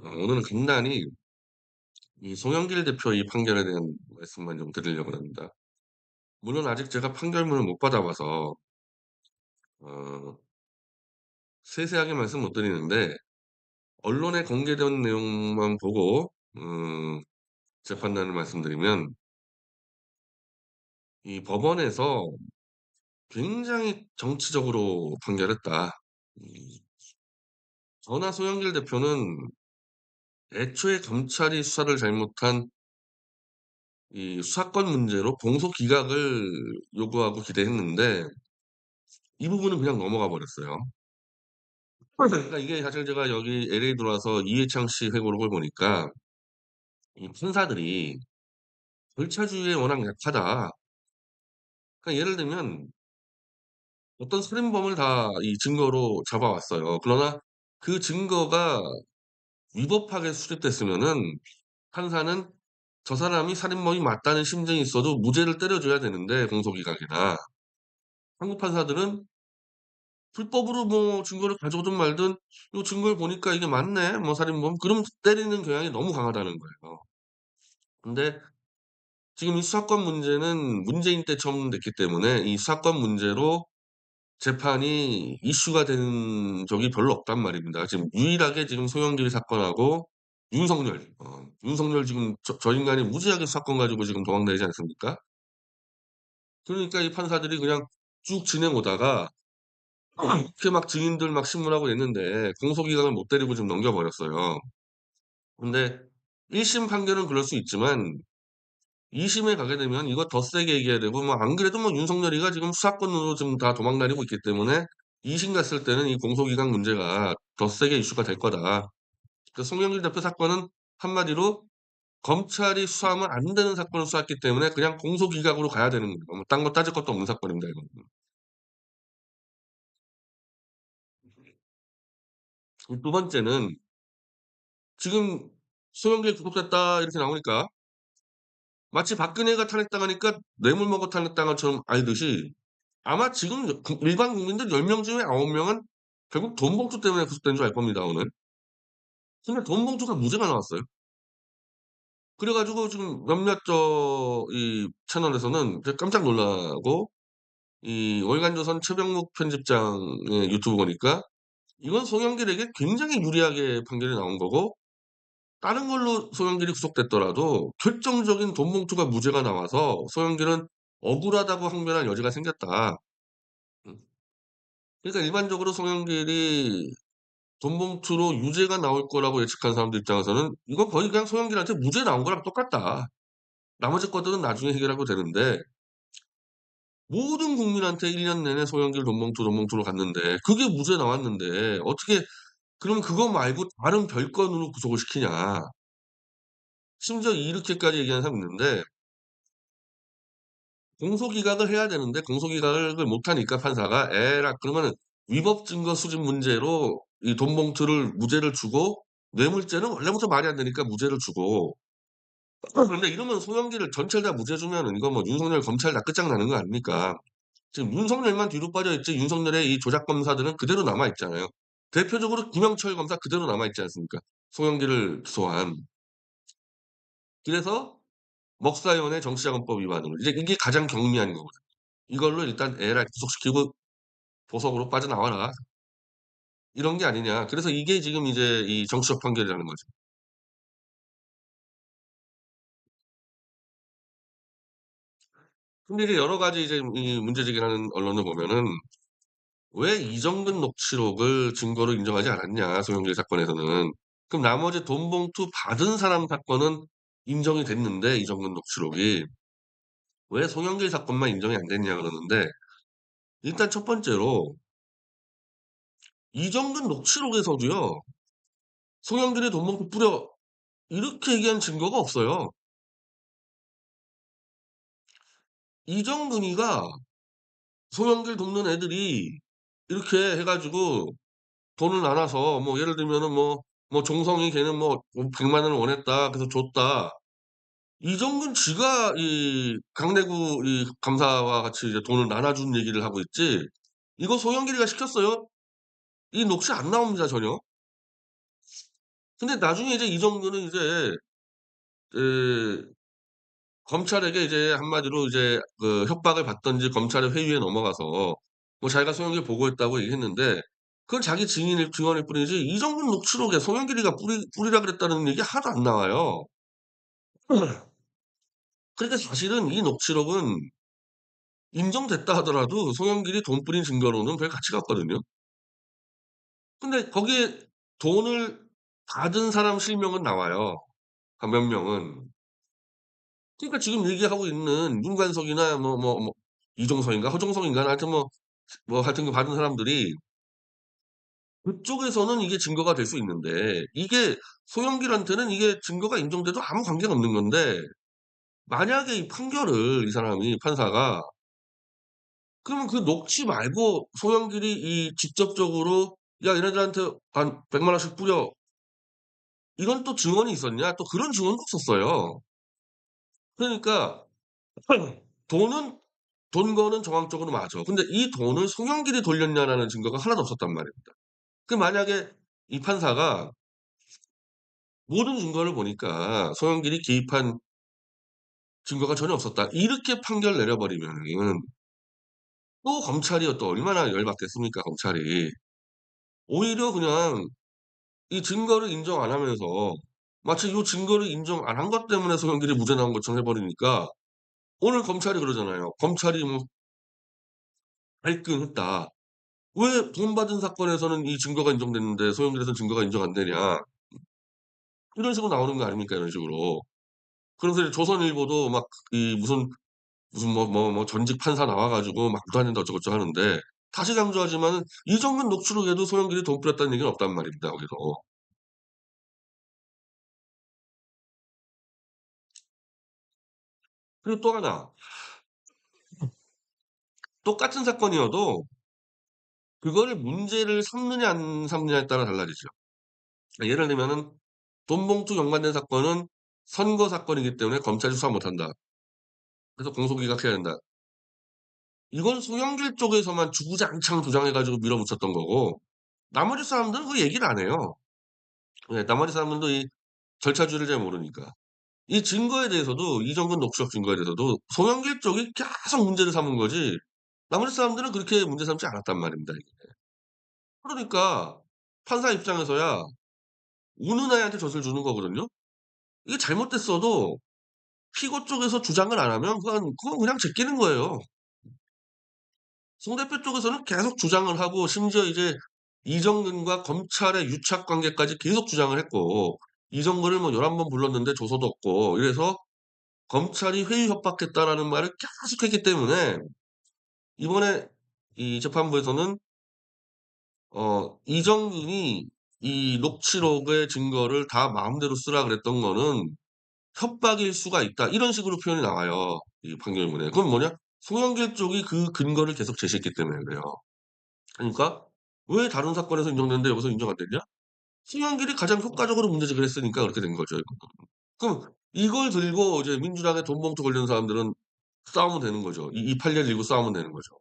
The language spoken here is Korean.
오늘은 간단히 이 송영길 대표 이 판결에 대한 말씀만 좀 드리려고 합니다. 물론 아직 제가 판결문을 못 받아봐서 어 세세하게 말씀 못 드리는데 언론에 공개된 내용만 보고 제 판단을 말씀드리면 이 법원에서 굉장히 정치적으로 판결했다. 이 저나 송영길 대표는 애초에 검찰이 수사를 잘못한 이 수사권 문제로 공소 기각을 요구하고 기대했는데 이 부분은 그냥 넘어가 버렸어요. 그러니까 이게 사실 제가 여기 LA 들어와서 이해창 씨 회고록을 보니까 이 판사들이 절차주의에 워낙 약하다. 그러니까 예를 들면 어떤 살인범을 다 이 증거로 잡아왔어요. 그러나 그 증거가 위법하게 수립됐으면은 판사는 저 사람이 살인범이 맞다는 심정이 있어도 무죄를 때려줘야 되는데 공소기각이나 한국 판사들은 불법으로 뭐 증거를 가져오든 말든 "요 증거를 보니까 이게 맞네. 뭐 살인범." 그럼 때리는 경향이 너무 강하다는 거예요. 근데 지금 이 수사권 문제는 문재인 때 처음 됐기 때문에 이 수사권 문제로 재판이 이슈가 된 적이 별로 없단 말입니다. 지금 유일하게 지금 송영길 사건하고 윤석열 지금 저 인간이 무지하게 수사권 가지고 지금 도망다니지 않습니까? 그러니까 이 판사들이 그냥 쭉 지내 오다가 이렇게 막 증인들 막 신문하고 냈는데 공소기각을 못 때리고 지금 넘겨 버렸어요. 근데 1심 판결은 그럴 수 있지만 2 심에 가게 되면 이거 더 세게 얘기해야 되고 뭐 안 그래도 뭐 윤석열이가 지금 수사권으로 지금 다 도망다니고 있기 때문에 2심 갔을 때는 이 공소기각 문제가 더 세게 이슈가 될 거다. 그 송영길 대표 사건은 한마디로 검찰이 수사하면 안 되는 사건을 수사했기 때문에 그냥 공소기각으로 가야 되는 거예요. 뭐 딴 거 따질 것도 없는 사건입니다 이거는. 두 번째는 지금 "소형길 구속됐다." 이렇게 나오니까 마치 박근혜가 탄핵당하니까 뇌물 먹어 탄핵당한 것처럼 알듯이 아마 지금 일반 국민들 10명 중에 9 명은 결국 돈 봉투 때문에 구속된 줄 알 겁니다 오늘. 근데 돈 봉투가 무죄가 나왔어요. 그래 가지고 지금 몇몇 이 채널에서는 제가 깜짝 놀라고 이 월간조선 최병묵 편집장의 유튜브 보니까 이건 송영길에게 굉장히 유리하게 판결이 나온 거고 다른 걸로 소영길이 구속됐더라도 결정적인 돈 봉투가 무죄가 나와서 소영길은 억울하다고 항변할 여지가 생겼다. 음. 그러니까 일반적으로 송영길이 돈 봉투로 유죄가 나올 거라고 예측한 사람들 입장에서는 이건 거의 그냥 소영길한테 무죄 나온 거랑 똑같다. 나머지 것들은 나중에 해결하고 되는데 모든 국민한테 1년 내내 소영길 돈 봉투, 돈 봉투로 갔는데 그게 무죄 나왔는데 어떻게 그럼 그거 말고 다른 별건으로 구속을 시키냐. 심지어 이렇게까지 얘기하는 사람이 있는데 공소기각을 해야 되는데 공소기각을 못 하니까 판사가 에라 그러면은 위법 증거 수집 문제로 이 돈 봉투를 무죄를 주고 뇌물죄는 원래부터 말이 안 되니까 무죄를 주고 그런데 이러면 송영길을 전체를 다 무죄 주면은 이거 뭐 윤석열 검찰 다 끝장나는 거 아닙니까? 지금 윤석열만 뒤로 빠져 있지 윤석열의 이 조작 검사들은 그대로 남아 있잖아요. 대표적으로 김영철 검사 그대로 남아 있지 않습니까? 송영길을 기소한. 그래서 먹사위원회 정치자금법 위반으로 이제 이게 가장 경미한 거거든요. 이걸로 일단 에라 구속시키고 보석으로 빠져나와라. 이런 게 아니냐. 그래서 이게 지금 이제 이 정치적 판결이라는 거죠. 근데 이제 여러 가지 이제 이 문제 제기하는 언론을 보면은 "왜 이정근 녹취록을 증거로 인정하지 않았냐, 송영길 사건에서는. 그럼 나머지 돈 봉투 받은 사람 사건은 인정이 됐는데 이정근 녹취록이 왜 송영길 사건만 인정이 안 됐냐." 그러는데 일단 첫 번째로 이정근 녹취록에서도요. "송영길이 돈 봉투 뿌려." 이렇게 얘기한 증거가 없어요. 이정근이가 소형길 돕는 애들이 이렇게 해 가지고 돈을 나눠서 뭐 예를 들면은 종성이 걔는 뭐 100만 원을 원했다. 그래서 줬다. 이정근 지가 이 강대구 이 감사와 같이 이제 돈을 나눠 준 얘기를 하고 있지 이거 송영길이가 시켰어요? 이 녹취 안 나옵니다 전혀. 근데 나중에 이제 이정규는 이제 그 검찰에게 이제 한마디로 이제 그 협박을 받든지 검찰의 회유에 넘어가서 뭐 자기가 송영길 보고했다고 얘기했는데 그건 자기 증언일 뿐이지 이정근 녹취록에 송영길이가 뿌리라 그랬다는 얘기 하나도 안 나와요. 그러니까 사실은 이 녹취록은 인정됐다 하더라도 송영길이 돈 뿌린 증거로는 별 가치가 없거든요. 근데 거기에 돈을 받은 사람 실명은 나와요, 한 몇 명은. 그러니까 지금 얘기하고 있는 윤관석이나 이종석인가 허종석인가 하여튼 하여튼 그 받은 사람들이 그쪽에서는 이게 증거가 될 수 있는데 이게 소영길한테는 이게 증거가 인정돼도 아무 관계가 없는 건데 만약에 이 판결을 이 사람이 판사가 그러면 그 녹취 말고 소영길이 이 직접적으로 "야 얘네들한테 한 100만 원씩 뿌려." 이런 또 증언이 있었냐? 또 그런 증언도 없었어요. 그러니까 돈은 돈 거는 정황적으로 맞아. 근데 이 돈을 송영길이 돌렸냐라는 증거가 하나도 없었단 말입니다. 만약에 이 판사가 모든 증거를 보니까 소영길이 개입한 증거가 전혀 없었다. 이렇게 판결 내려버리면은 또 검찰이 또 얼마나 열받겠습니까, 검찰이. 오히려 그냥 이 증거를 인정 안 하면서 마치 요 증거를 인정 안 한 것 때문에 소영길이 무죄 나온 것처럼 해 버리니까 오늘 검찰이 그러잖아요. 검찰이 뭐 "발끈했다." 왜 돈 받은 사건에서는 이 증거가 인정됐는데 소영길에서는 증거가 인정 안 되냐. 이런 식으로 나오는 거 아닙니까, 이런 식으로. 그래서 이제 조선일보도 막 이 무슨 전직 판사 나와 가지고 막 말도 안 된다 어쩌고저쩌고 하는데 다시 강조하지만은 이정근 녹취록에도 소영길이 돈 뿌렸다는 얘기는 없단 말입니다, 거기서. 그리고 또 하나 똑같은 사건이어도 그거를 문제를 삼느냐 안 삼느냐에 따라 달라지죠. 예를 들면은 돈봉투 연관된 사건은 선거 사건이기 때문에 검찰이 수사 못 한다. 그래서 공소기각해야 된다. 이건 송영길 쪽에서만 주구장창 주장해 가지고 밀어붙였던 거고 나머지 사람들은 그 얘기를 안 해요. 예, 나머지 사람들도 이 절차주의를 잘 모르니까. 이 증거에 대해서도 이정근 녹취록 증거에 대해서도 송영길 쪽이 계속 문제를 삼은 거지 나머지 사람들은 그렇게 문제 삼지 않았단 말입니다 이게. 그러니까 판사 입장에서야 우는 아이한테 젖을 주는 거거든요. 이게 잘못됐어도 피고 쪽에서 주장을 안 하면 그건 그냥 제끼는 거예요. 송 대표 쪽에서는 계속 주장을 하고 심지어 이제 이정근과 검찰의 유착 관계까지 계속 주장을 했고 이정근을 뭐 11번 불렀는데 조서도 없고 이래서 검찰이 회유 협박했다라는 말을 계속했기 때문에 이번에 이 재판부에서는 이정근이 이 녹취록의 증거를 다 마음대로 쓰라 그랬던 거는 협박일 수가 있다. 이런 식으로 표현이 나와요, 이 판결문에. 그건 뭐냐? 송영길 쪽이 그 근거를 계속 제시했기 때문에 그래요. 그러니까 왜 다른 사건에서 인정됐는데 여기서 인정 안 됐냐? 송영길이 가장 효과적으로 문제 제기를 했으니까 그렇게 된 거죠, 이거는. 그럼 이걸 들고 이제 민주당에 돈봉투 걸리는 사람들은 싸우면 되는 거죠. 이 판례를 들고 싸우면 되는 거죠.